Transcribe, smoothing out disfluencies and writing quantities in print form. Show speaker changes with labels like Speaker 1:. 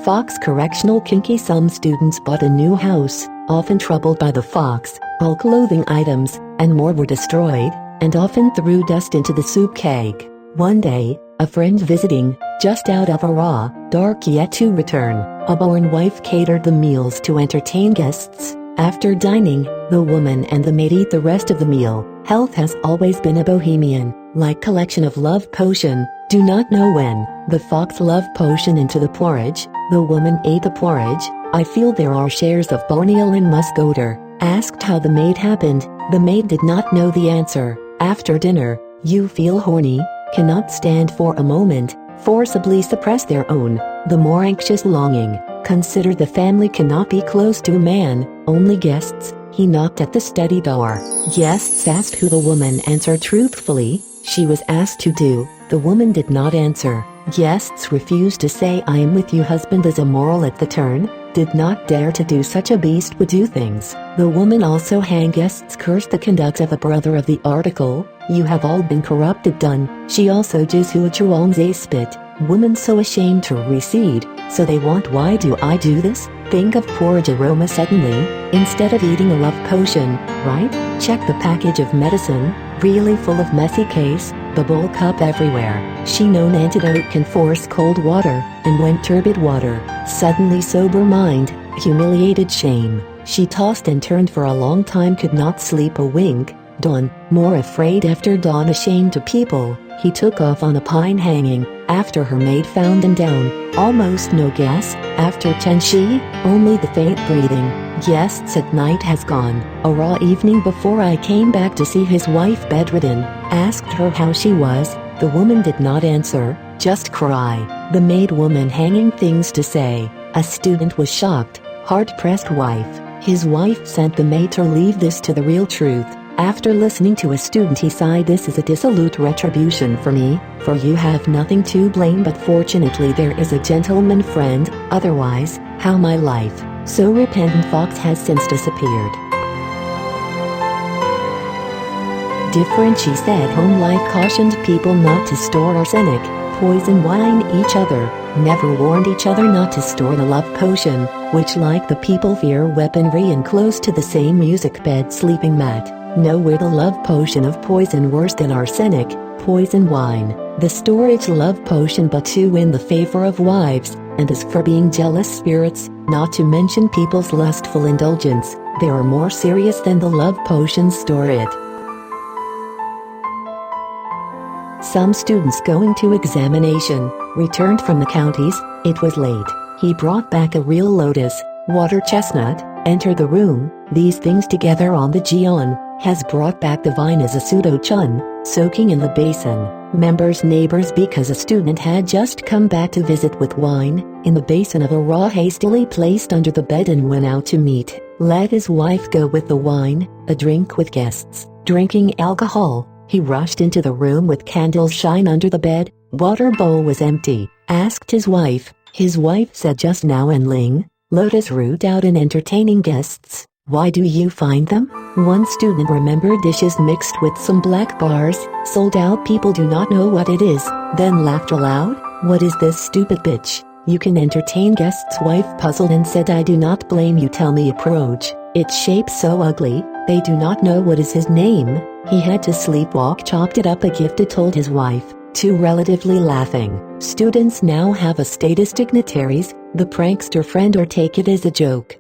Speaker 1: Fox Correctional kinky. Some students bought a new house, often troubled by the fox. All clothing items, and more were destroyed, and often threw dust into the soup keg. One day, a friend visiting, just out of a raw, dark yet to return, a born wife catered the meals to entertain guests. After dining, the woman and the maid eat the rest of the meal. Health has always been a bohemian, like collection of love potion. Do not know when. The fox love potion into the porridge. The woman ate the porridge. I feel there are shares of borneol and musk odor. Asked how the maid happened. The maid did not know the answer. After dinner, you feel horny, cannot stand for a moment, forcibly suppress their own, the more anxious longing. Consider the family cannot be close to a man, only guests. He knocked at the study door. Guests asked who the woman answered truthfully. She was asked to do. The woman did not answer. Guests refused to say I am with you. Husband is immoral at the turn. Did not dare to do such a beast would do things. The woman also hang. Guests cursed the conduct of a brother of the article. You have all been corrupted done. She also Gezhuochuangzai spit. Woman so ashamed to recede, so they want. Why do I do this? Think of porridge aroma suddenly, instead of eating a love potion, right? Check the package of medicine, really full of messy case, bubble cup everywhere. She known antidote can force cold water, and went turbid water. Suddenly sober mind, humiliated shame. She tossed and turned for a long time, could not sleep a wink. Dawn, more afraid after dawn, ashamed to people, he took off on a pine hanging. After her maid found him down, almost no gas. After 10 she, only the faint breathing. Guests at night has gone. A raw evening before I came back to see his wife bedridden. Asked her how she was. The woman did not answer, just cry. The maid woman hanging things to say. A student was shocked, hard-pressed wife. His wife sent the maid to leave this to the real truth. After listening to a student he sighed, this is a dissolute retribution for me, for you have nothing to blame, but fortunately there is a gentleman friend, otherwise, how my life, so repentant fox has since disappeared. Different, she said. Home life cautioned people not to store arsenic, poison wine each other, never warned each other not to store the love potion, which like the people fear weaponry and close to the same music bed sleeping mat. Nowhere the love potion of poison worse than arsenic, poison wine, the storage love potion but to win the favor of wives, and as for being jealous spirits, not to mention people's lustful indulgence, they are more serious than the love potions store it. Some students going to examination, returned from the counties, it was late. He brought back a real lotus, water chestnut, entered the room, these things together on the Geon, has brought back the vine as a pseudo-chun, soaking in the basin. Members neighbors because a student had just come back to visit with wine, in the basin of a raw hastily placed under the bed and went out to meet. Let his wife go with the wine, a drink with guests, drinking alcohol. He rushed into the room with candles shine under the bed, water bowl was empty. Asked his wife said just now and ling, lotus root out in entertaining guests. Why do you find them? One student remembered dishes mixed with some black bars, sold out. People do not know what it is, then laughed aloud. What is this stupid bitch? You can entertain guests. Wife puzzled and said I do not blame you, tell me approach. Its shape so ugly, they do not know what is his name. He had to sleepwalk, chopped it up a gifted, told his wife, two relatively laughing. Students now have a status dignitaries, the prankster friend or take it as a joke.